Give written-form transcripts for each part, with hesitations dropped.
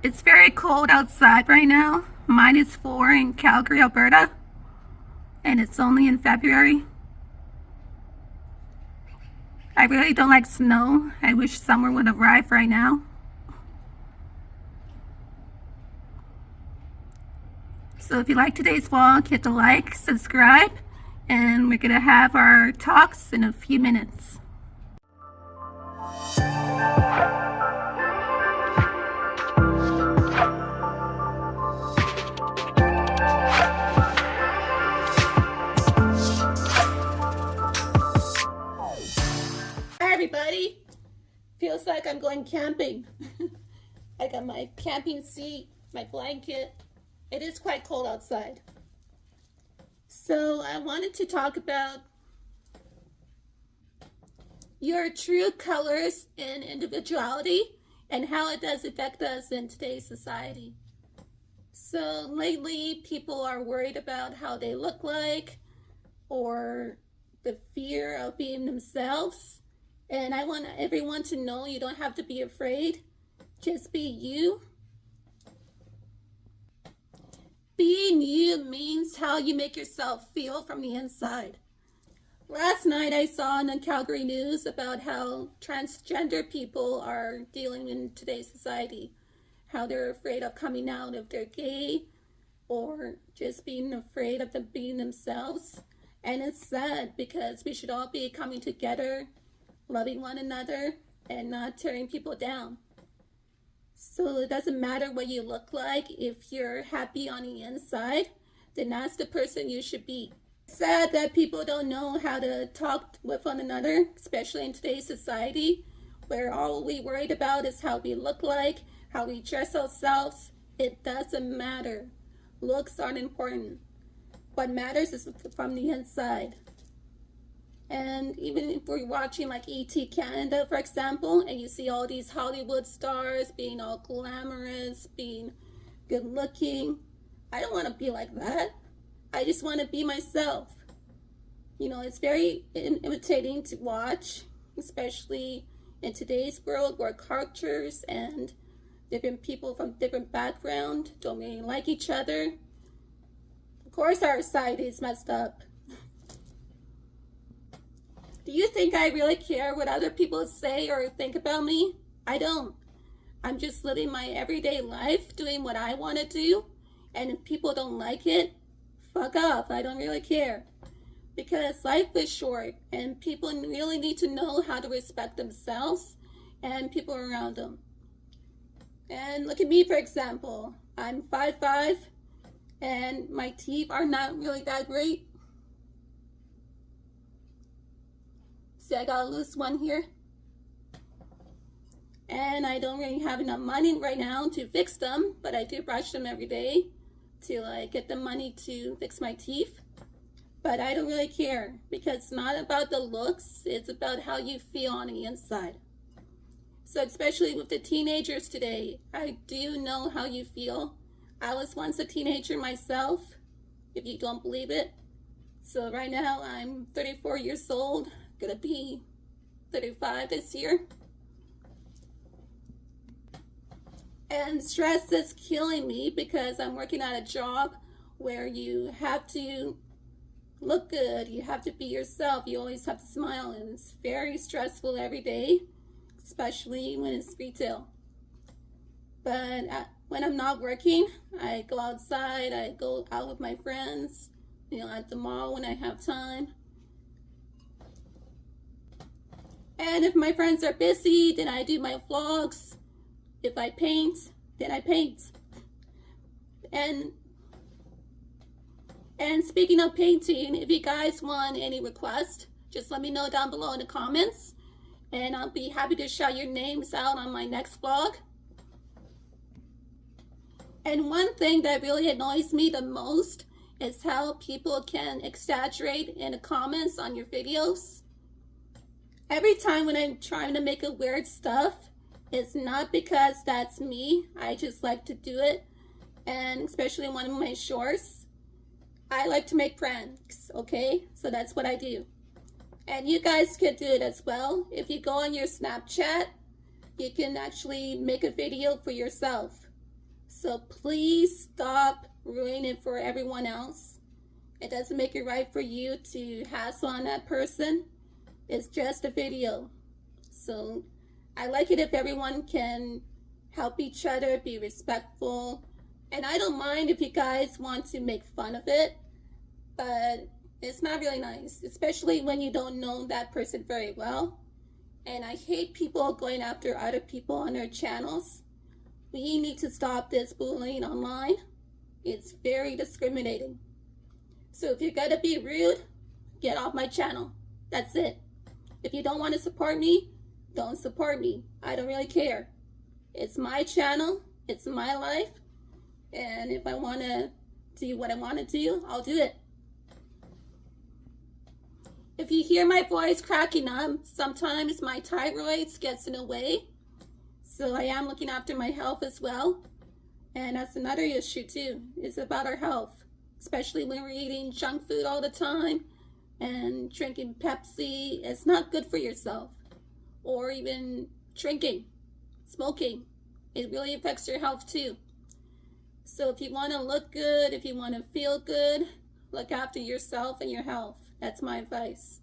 It's very cold outside right now. -4 in Calgary, Alberta. And it's only in February. I really don't like snow. I wish summer would arrive right now. So if you like today's vlog, hit the like, subscribe, and we're gonna have our talks in a few minutes. Hi everybody! Feels like I'm going camping. I got my camping seat, my blanket. It is quite cold outside. So I wanted to talk about your true colors and individuality and how it does affect us in today's society. So lately people are worried about how they look like or the fear of being themselves. And I want everyone to know you don't have to be afraid. Just be you. Being you means how you make yourself feel from the inside. Last night I saw on the Calgary News about how transgender people are dealing in today's society. How they're afraid of coming out if they're gay or just being afraid of them being themselves. And it's sad because we should all be coming together, loving one another, and not tearing people down. So it doesn't matter what you look like. If you're happy on the inside, then that's the person you should be. It's sad that people don't know how to talk with one another, especially in today's society, where all we worried about is how we look like, how we dress ourselves. It doesn't matter. Looks aren't important. What matters is from the inside. And even if we're watching like E.T. Canada, for example, and you see all these Hollywood stars being all glamorous, being good looking, I don't want to be like that. I just want to be myself. You know, it's very imitating to watch, especially in today's world where cultures and different people from different backgrounds don't really like each other. Of course our society is messed up. Do you think I really care what other people say or think about me? I don't. I'm just living my everyday life, doing what I want to do. And if people don't like it, fuck off. I don't really care. Because life is short and people really need to know how to respect themselves and people around them. And look at me, for example. I'm 5'5" and my teeth are not really that great. See, I got a loose one here. And I don't really have enough money right now to fix them, but I do brush them every day to get the money to fix my teeth. But I don't really care because it's not about the looks, it's about how you feel on the inside. So especially with the teenagers today, I do know how you feel. I was once a teenager myself, if you don't believe it. So right now I'm 34 years old. Gonna be 35 this year. And stress is killing me because I'm working at a job where you have to look good, you have to be yourself, you always have to smile, and it's very stressful every day, especially when it's retail. But when I'm not working, I go outside, I go out with my friends, at the mall when I have time. And if my friends are busy, then I do my vlogs. If I paint, then I paint. And speaking of painting, if you guys want any requests, just let me know down below in the comments. And I'll be happy to shout your names out on my next vlog. And one thing that really annoys me the most is how people can exaggerate in the comments on your videos. Every time when I'm trying to make a weird stuff, it's not because that's me. I just like to do it. And especially in one of my shorts, I like to make pranks, okay? So that's what I do. And you guys could do it as well. If you go on your Snapchat, you can actually make a video for yourself. So please stop ruining it for everyone else. It doesn't make it right for you to hassle on that person. It's just a video. So I like it if everyone can help each other, be respectful. And I don't mind if you guys want to make fun of it, but it's not really nice, especially when you don't know that person very well. And I hate people going after other people on their channels. We need to stop this bullying online. It's very discriminating. So if you're gonna be rude, get off my channel. That's it. If you don't want to support me, don't support me. I don't really care. It's my channel. It's my life. And if I want to do what I want to do, I'll do it. If you hear my voice cracking up, sometimes my thyroid gets in the way. So I am looking after my health as well. And that's another issue too. It's about our health. Especially when we're eating junk food all the time and drinking Pepsi. It's not good for yourself. Or even drinking, smoking. It really affects your health too. So if you want to look good, if you want to feel good, look after yourself and your health. That's my advice.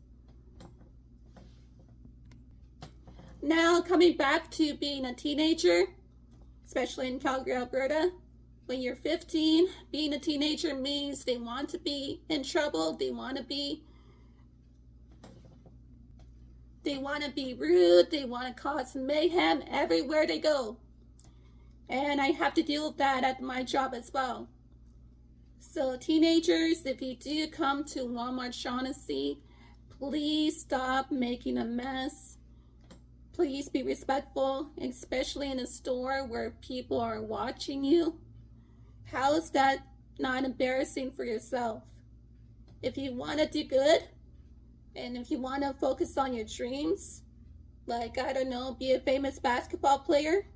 Now, coming back to being a teenager, especially in Calgary, Alberta, when you're 15, being a teenager means they want to be in trouble, they want to be rude, they want to cause mayhem everywhere they go. And I have to deal with that at my job as well. So teenagers, if you do come to Walmart Shaughnessy, please stop making a mess. Please be respectful, especially in a store where people are watching you. How is that not embarrassing for yourself? If you want to do good, and if you want to focus on your dreams, like, I don't know, be a famous basketball player,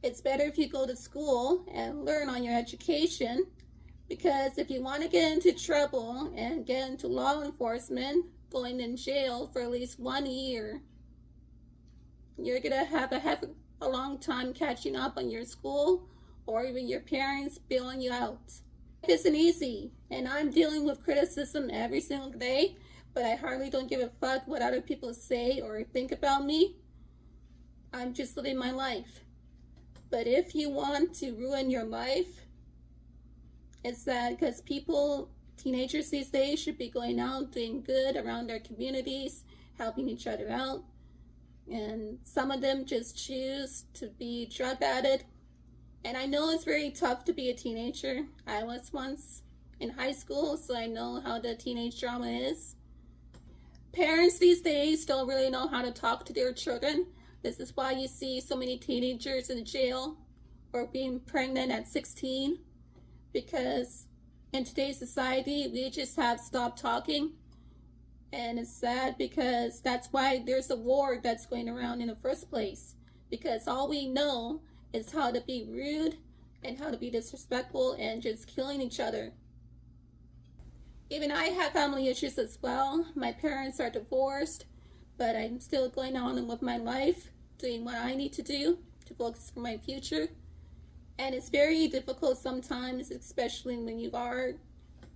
it's better if you go to school and learn on your education. Because if you want to get into trouble and get into law enforcement, going in jail for at least 1 year, you're going to have a long time catching up on your school or even your parents bailing you out. It isn't easy, and I'm dealing with criticism every single day, but I hardly don't give a fuck what other people say or think about me. I'm just living my life. But if you want to ruin your life, it's sad because teenagers these days should be going out, doing good around their communities, helping each other out. And some of them just choose to be drug addicts. And I know it's very tough to be a teenager. I was once in high school, so I know how the teenage drama is. Parents these days don't really know how to talk to their children. This is why you see so many teenagers in jail or being pregnant at 16. Because in today's society, we just have stopped talking. And it's sad because that's why there's a war that's going around in the first place. Because all we know is how to be rude and how to be disrespectful and just killing each other. Even I have family issues as well. My parents are divorced, but I'm still going on with my life, doing what I need to do to focus for my future. And it's very difficult sometimes, especially when you are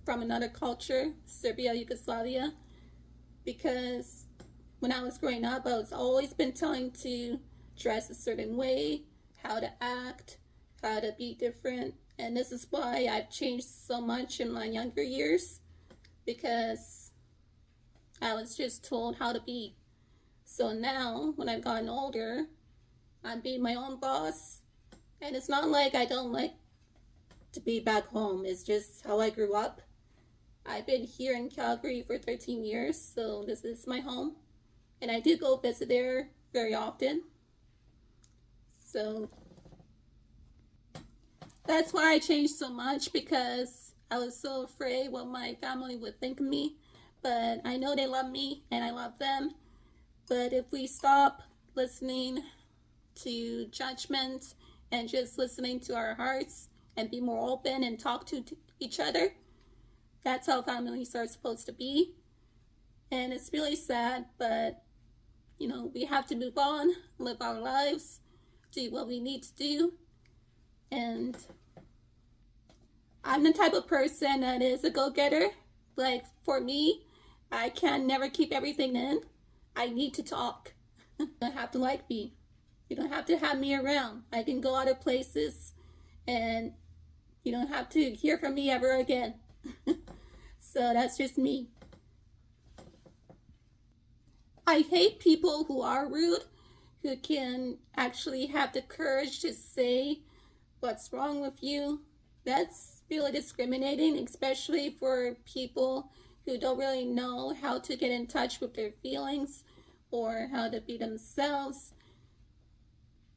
from another culture, Serbia, Yugoslavia, because when I was growing up, I was always been telling to dress a certain way, how to act, how to be different. And this is why I've changed so much in my younger years, because I was just told how to be. So now, when I've gotten older, I'm being my own boss. And it's not like I don't like to be back home. It's just how I grew up. I've been here in Calgary for 13 years, so this is my home. And I do go visit there very often. So that's why I changed so much, because I was so afraid what my family would think of me. But I know they love me and I love them. But if we stop listening to judgment and just listening to our hearts and be more open and talk to each other, that's how families are supposed to be. And it's really sad, but we have to move on, live our lives, do what we need to do. And I'm the type of person that is a go-getter. Like for me, I can never keep everything in. I need to talk. You don't have to like me. You don't have to have me around. I can go other places and you don't have to hear from me ever again. So that's just me. I hate people who are rude, who can actually have the courage to say what's wrong with you. That's really discriminating, especially for people who don't really know how to get in touch with their feelings or how to be themselves.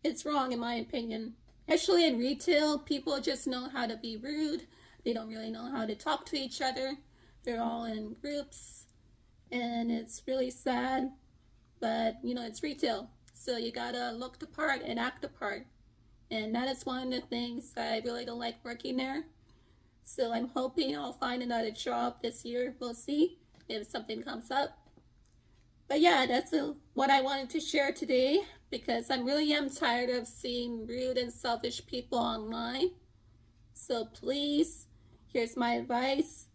It's wrong in my opinion. Actually, in retail, people just know how to be rude. They don't really know how to talk to each other. They're all in groups, and it's really sad. But, it's retail. So you gotta look the part and act the part. And that is one of the things I really don't like working there. So I'm hoping I'll find another job this year. We'll see if something comes up. But yeah, that's what I wanted to share today because I really am tired of seeing rude and selfish people online. So please, here's my advice.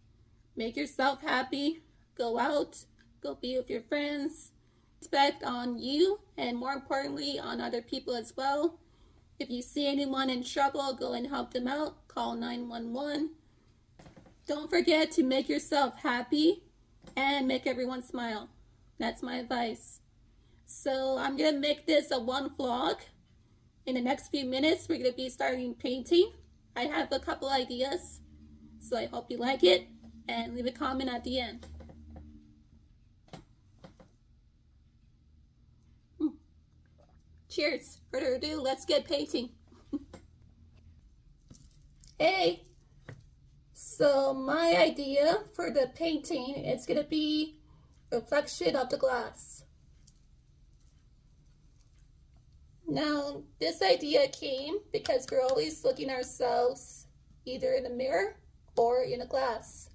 Make yourself happy. Go out. Go be with your friends. Respect on you and more importantly on other people as well. If you see anyone in trouble, go and help them out. Call 911. Don't forget to make yourself happy and make everyone smile. That's my advice. So I'm going to make this a one vlog. In the next few minutes, we're going to be starting painting. I have a couple ideas. So I hope you like it and leave a comment at the end. Cheers. Further ado, let's get painting. Hey, so my idea for the painting is going to be reflection of the glass. Now, this idea came because we're always looking ourselves either in a mirror or in a glass.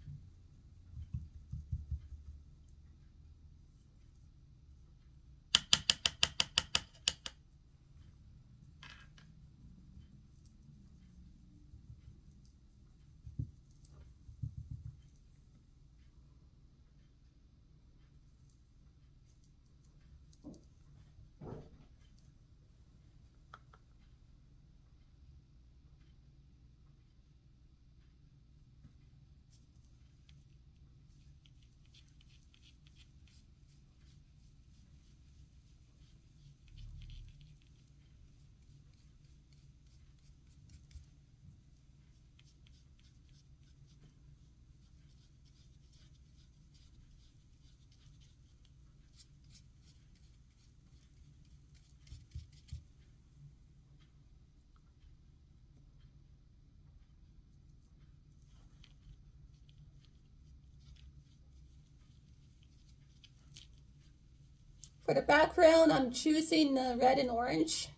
For the background, I'm choosing the red and orange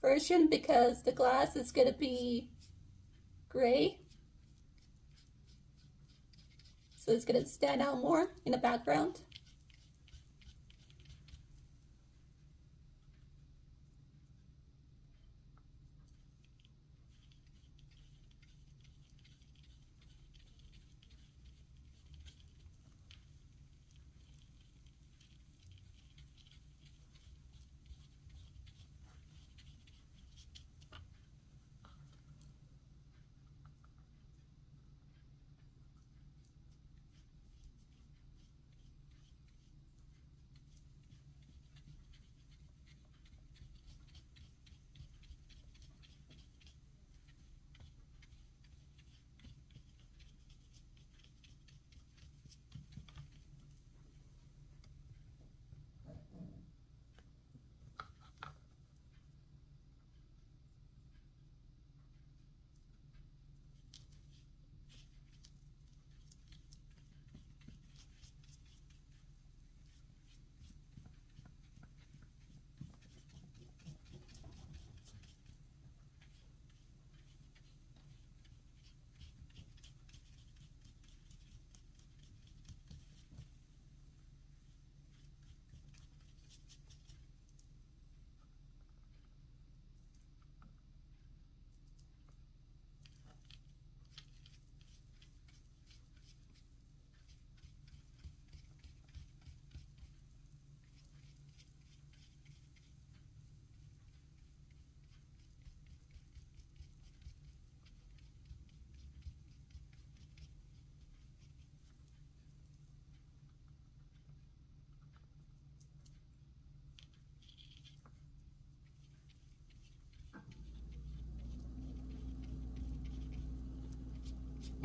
version because the glass is going to be gray. So it's going to stand out more in the background.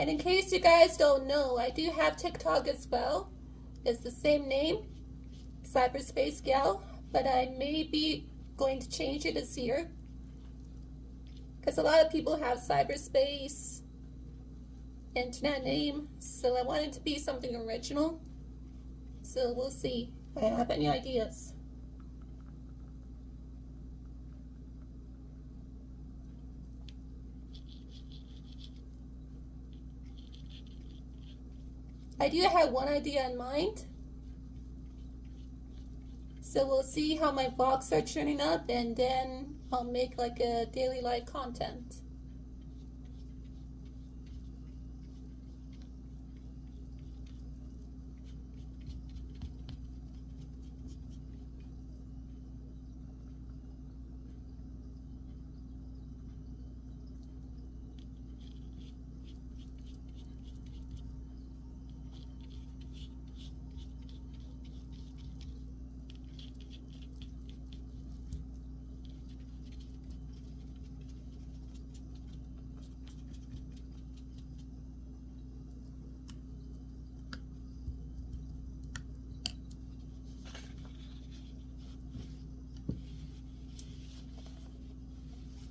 And in case you guys don't know, I do have TikTok as well. It's the same name, Cyberspace Gal, but I may be going to change it this year because a lot of people have cyberspace internet name, so I want it to be something original. So we'll see if I have any ideas. I do have one idea in mind. So we'll see how my vlogs are turning up, and then I'll make like a daily life content.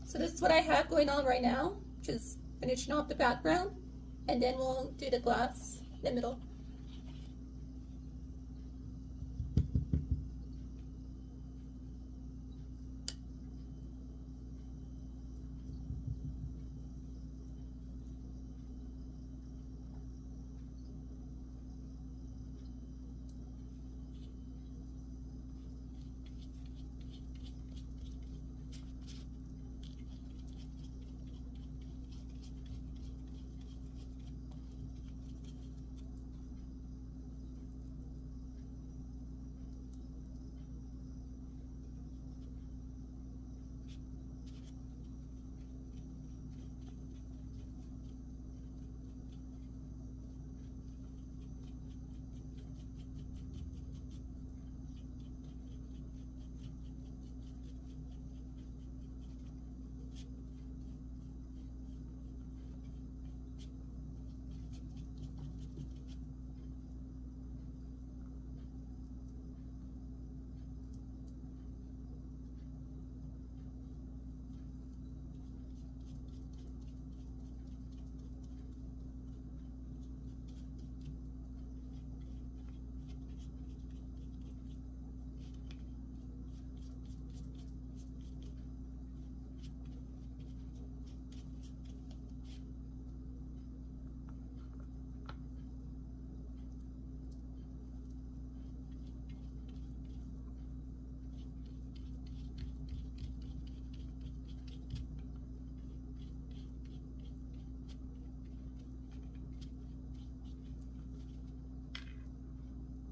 So this is what I have going on right now, just finishing off the background, and then we'll do the glass in the middle.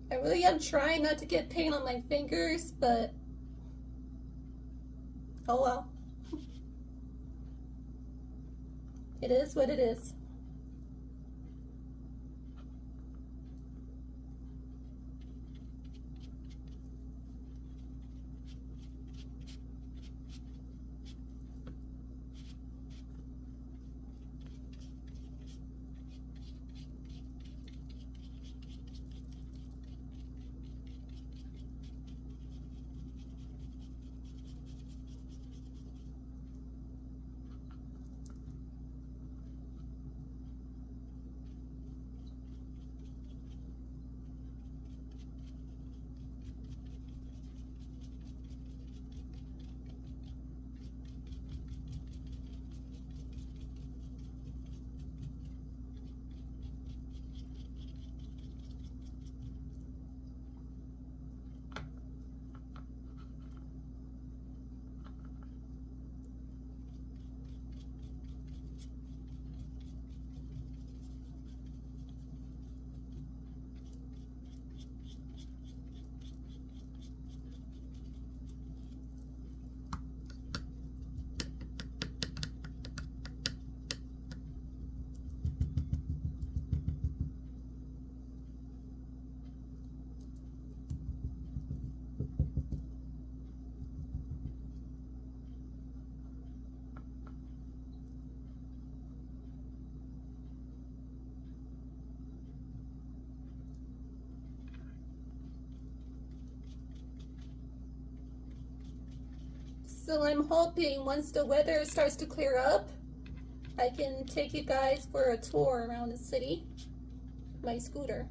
I really am trying not to get paint on my fingers, but oh well. It is what it is. So I'm hoping once the weather starts to clear up, I can take you guys for a tour around the city, my scooter.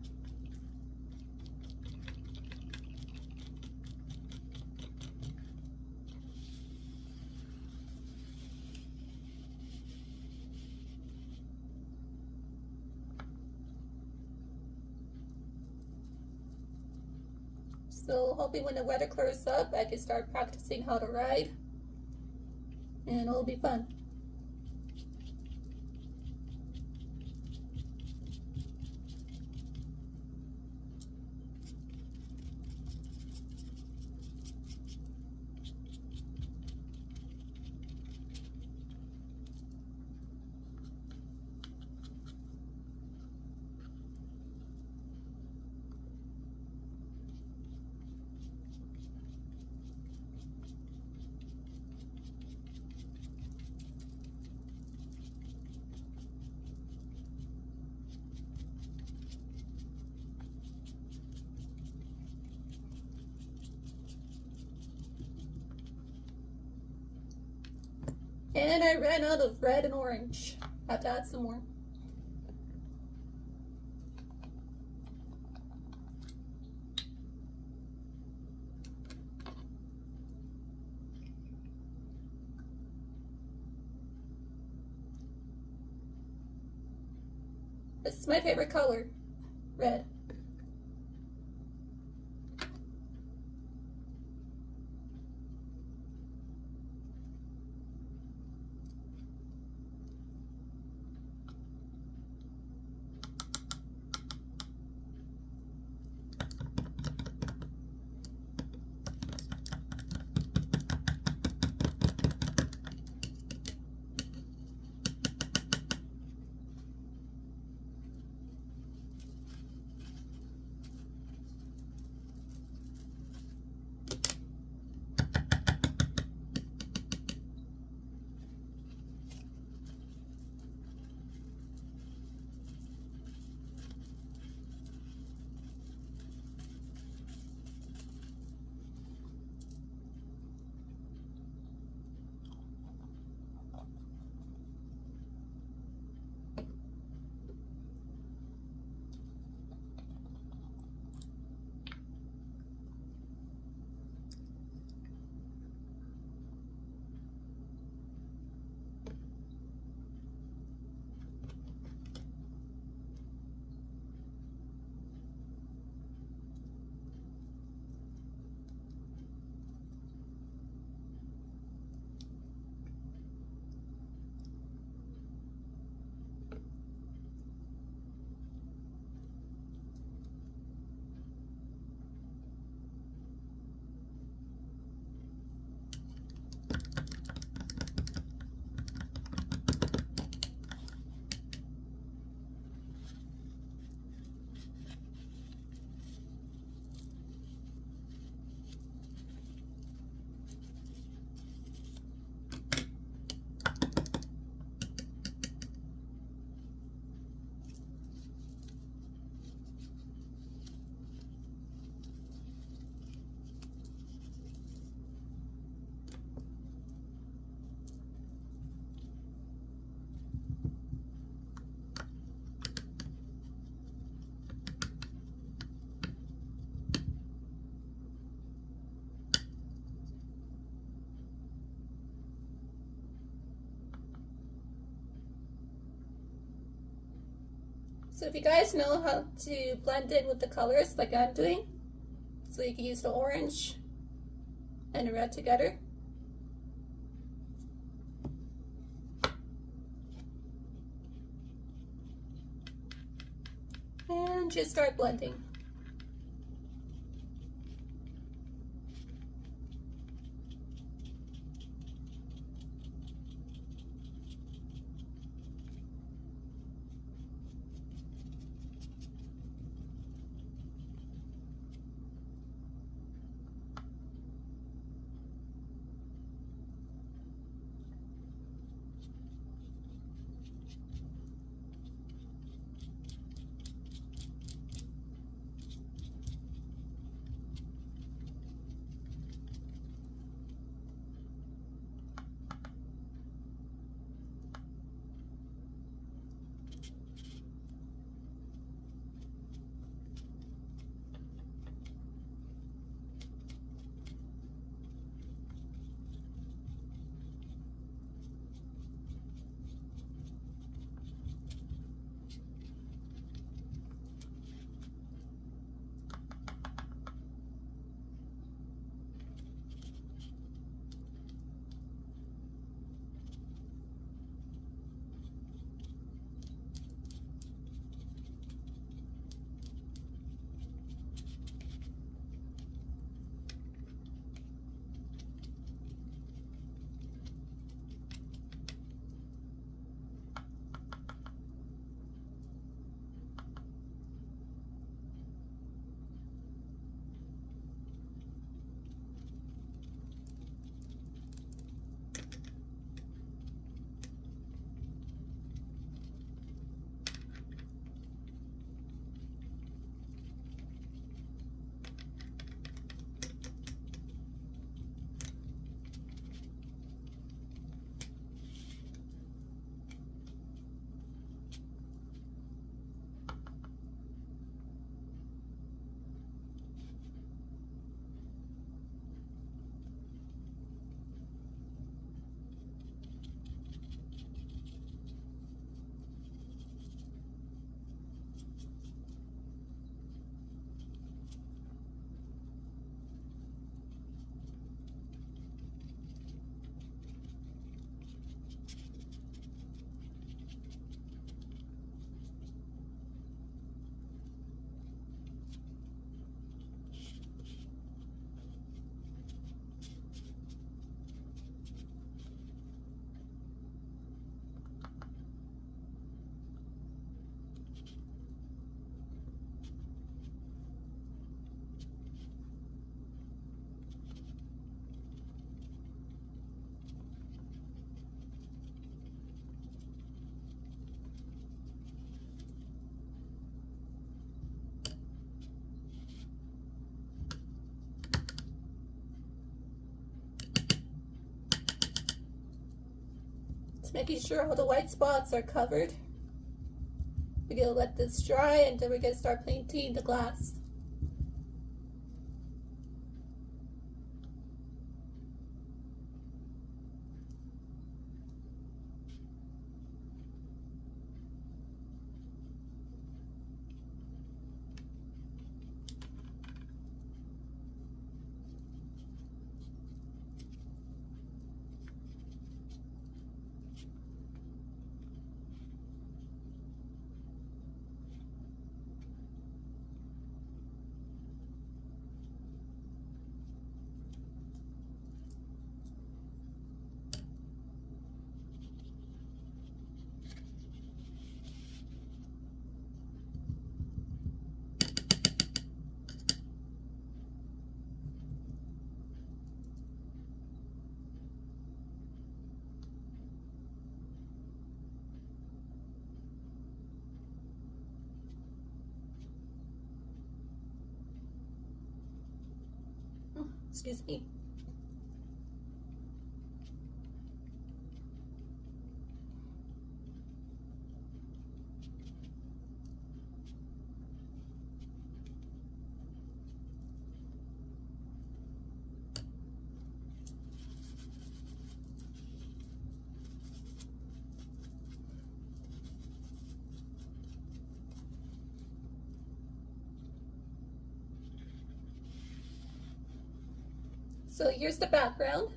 So hoping when the weather clears up, I can start practicing how to ride, and it'll be fun. And I ran out of red and orange. I have to add some more. This is my favorite color, red. So if you guys know how to blend in with the colors like I'm doing, so you can use the orange and the red together. And just start blending. Just making sure all the white spots are covered. We're gonna let this dry and then we're gonna start painting the glass. Excuse me. So here's the background.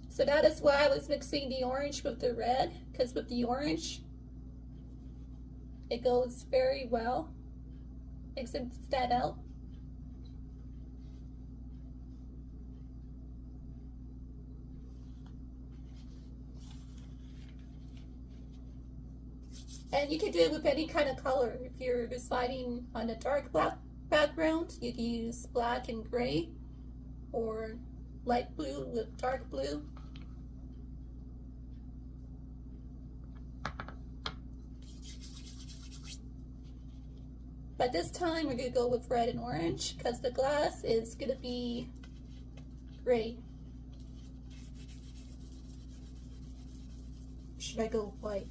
So that is why I was mixing the orange with the red, because with the orange, it goes very well. Makes it stand out. And you can do it with any kind of color. If you're deciding on a dark black background, you can use black and gray, or light blue with dark blue. But this time we're going to go with red and orange because the glass is going to be gray. Should I go white?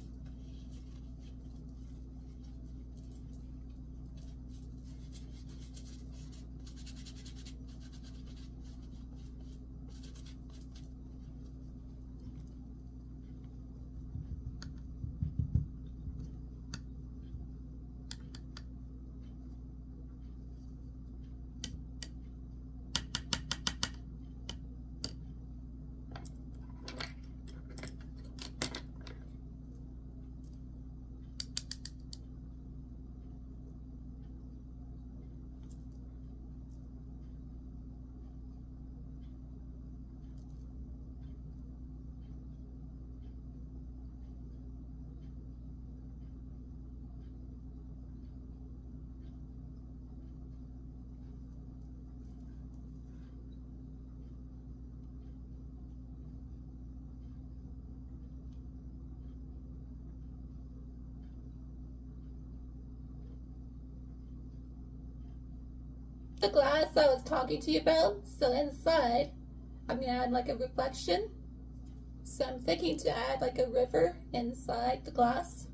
The glass I was talking to you about, so inside I'm going to add like a reflection. So I'm thinking to add like a river inside the glass.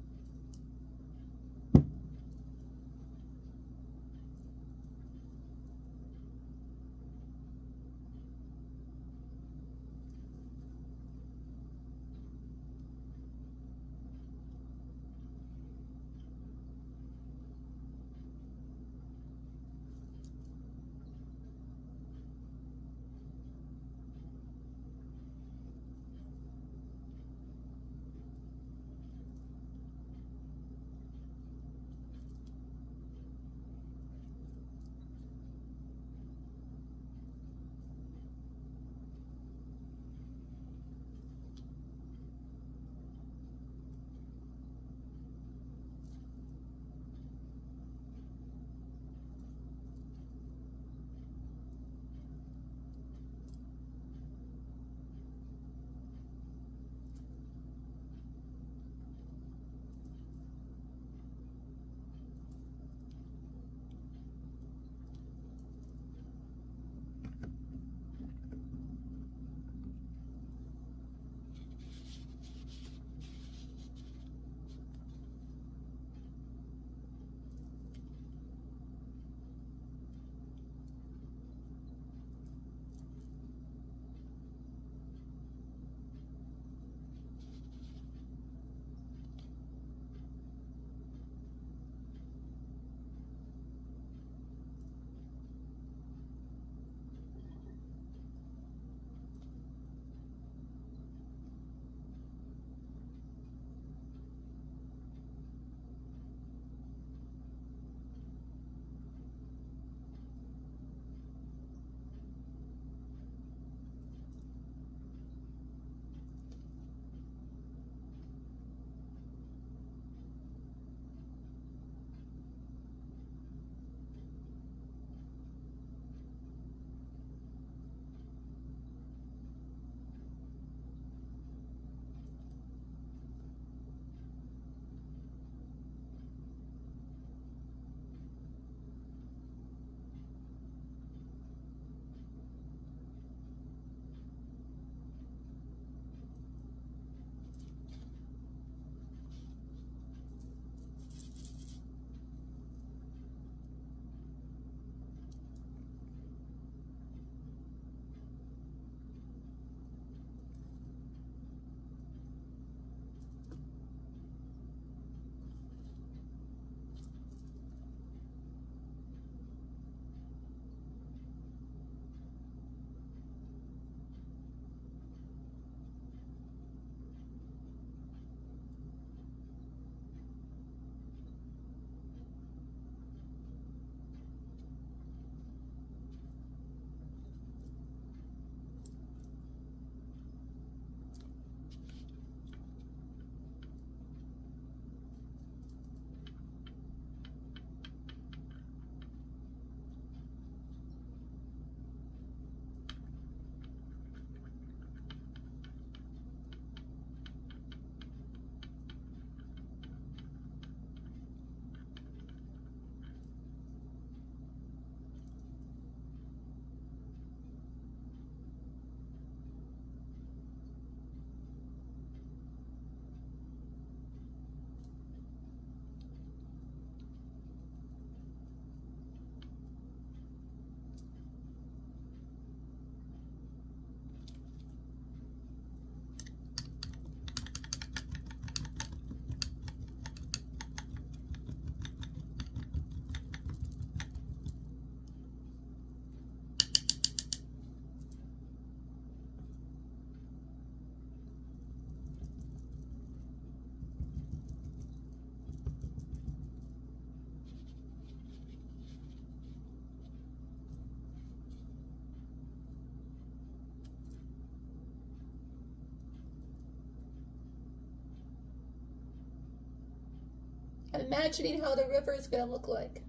I'm imagining how the river is going to look like.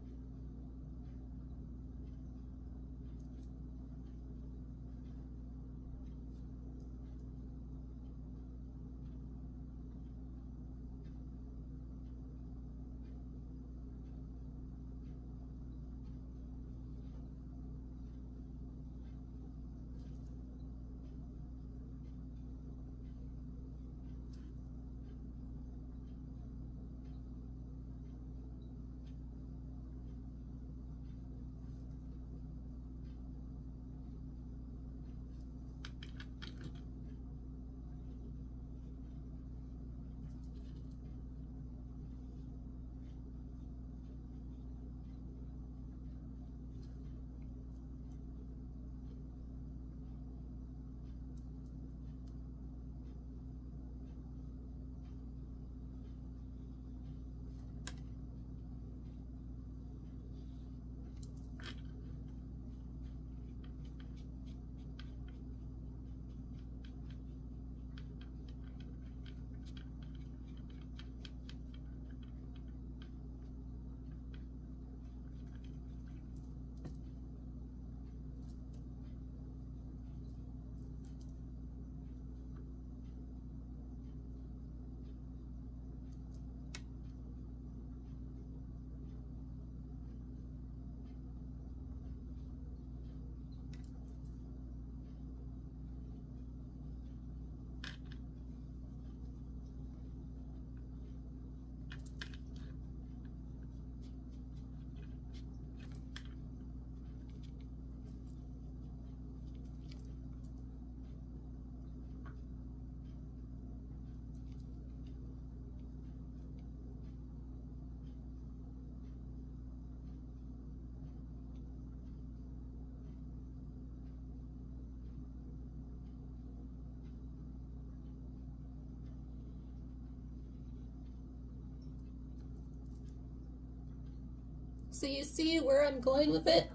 So you see where I'm going with it?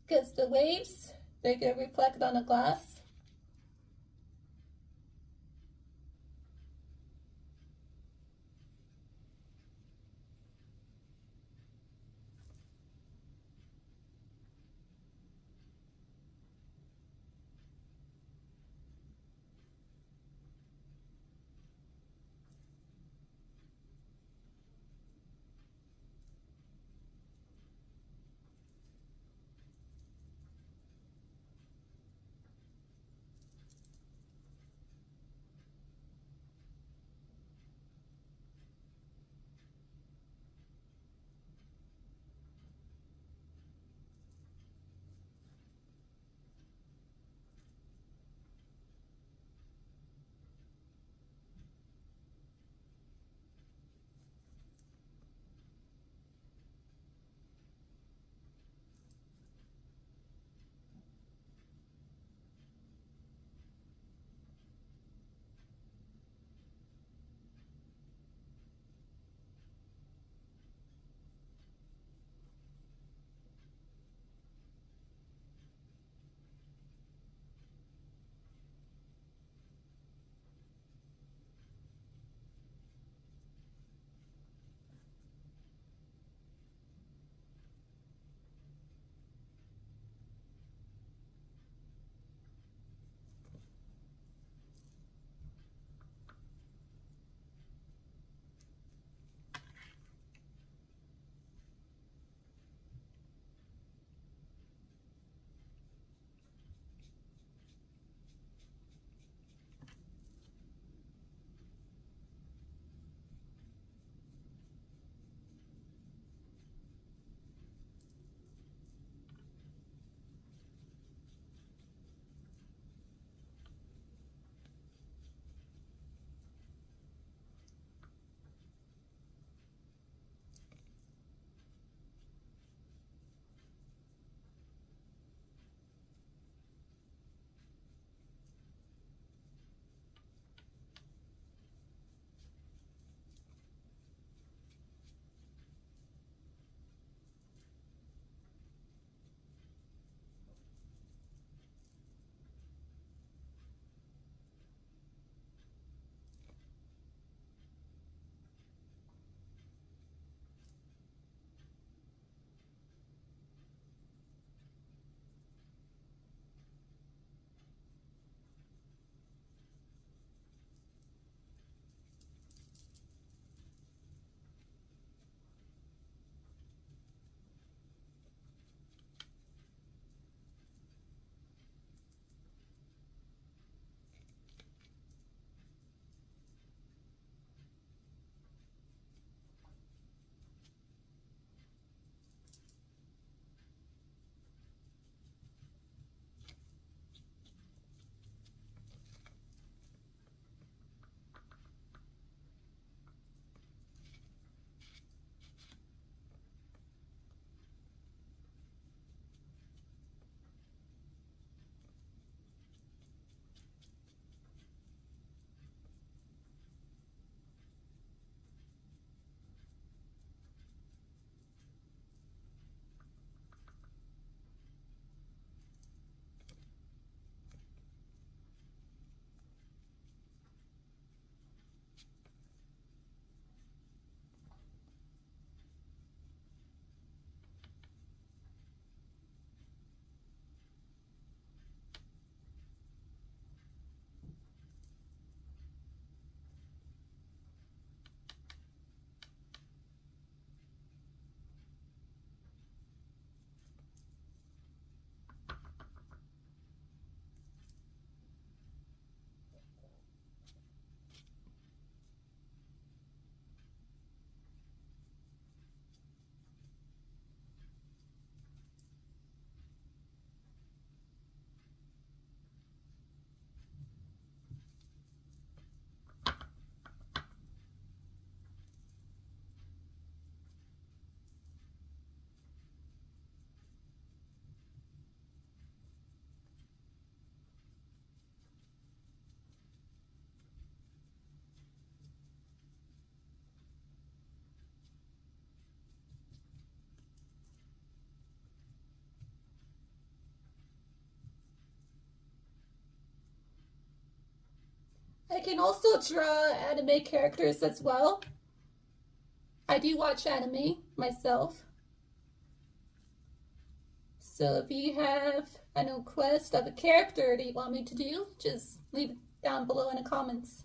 Because the waves, they get reflected on the glass. can also draw anime characters as well. I do watch anime myself. So if you have a request of a character that you want me to do, just leave it down below in the comments.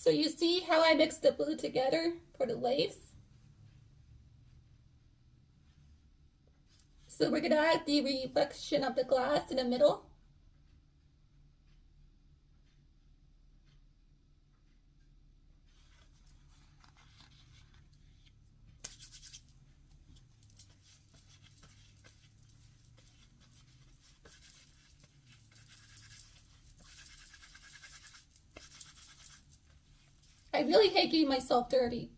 So you see how I mixed the blue together for the lace? So we're gonna add the reflection of the glass in the middle. I really hate getting myself dirty.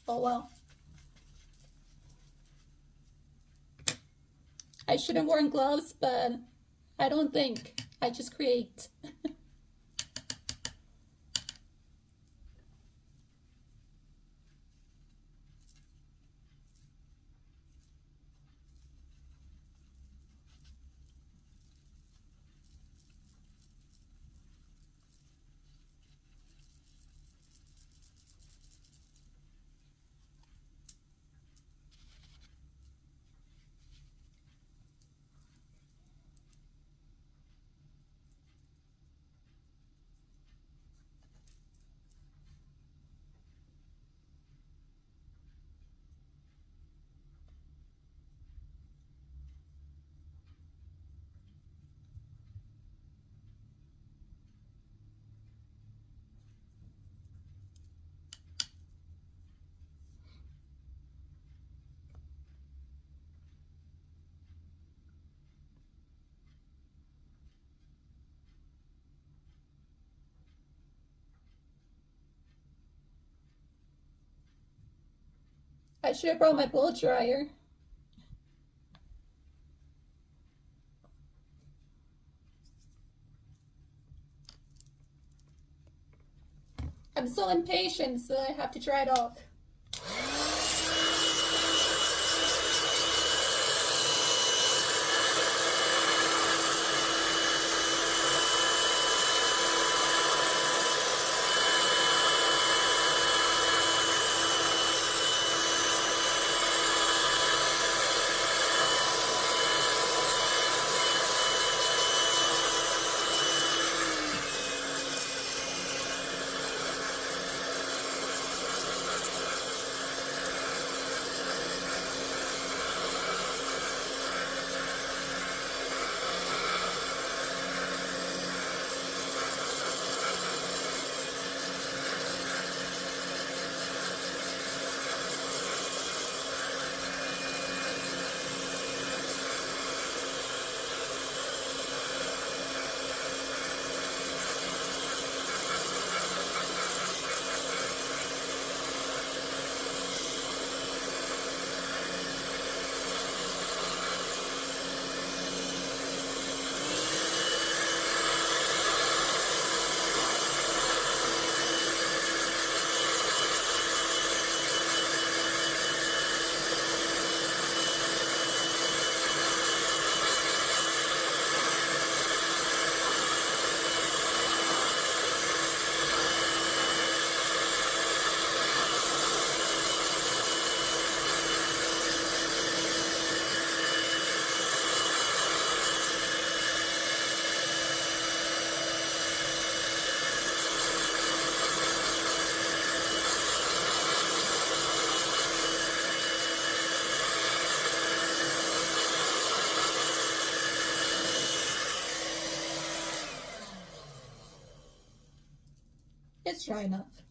Oh well. I should have worn gloves, but I don't think. I just create. I should have brought my blow dryer. I'm so impatient, so I have to dry it off. It's dry enough.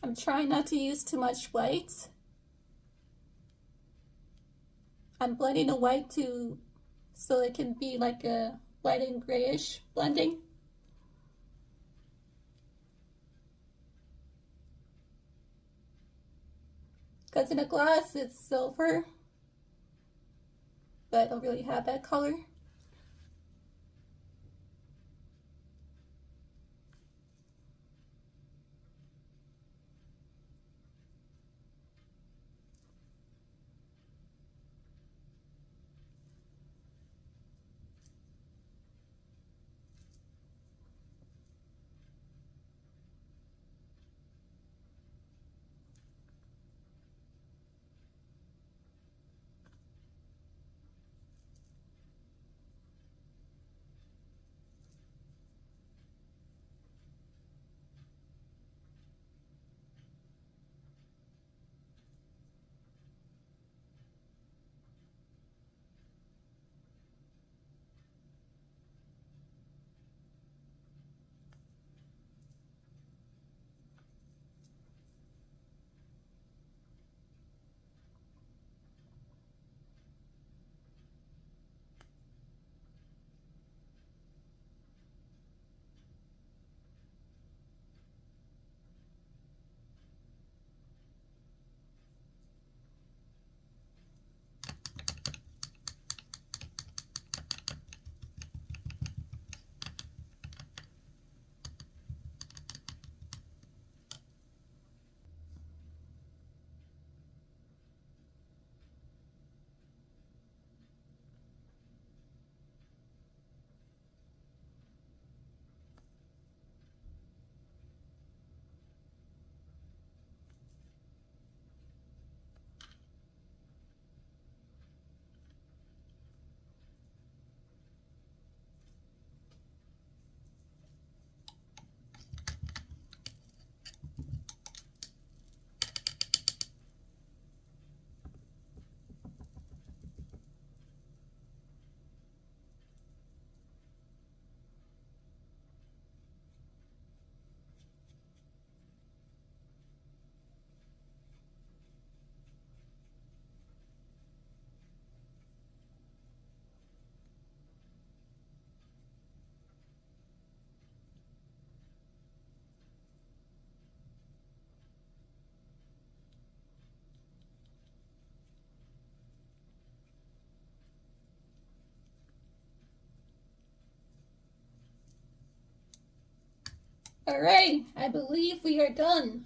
I'm trying not to use too much white. I'm blending the white so it can be like a white and grayish blending. Because in a glass it's silver, but I don't really have that color. Alright, I believe we are done.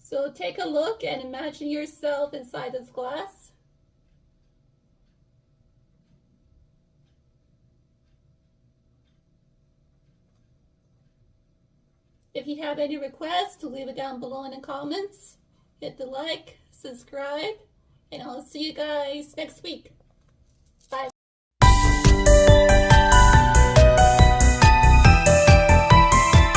So take a look and imagine yourself inside this glass. If you have any requests, leave it down below in the comments. Hit the like, subscribe, and I'll see you guys next week.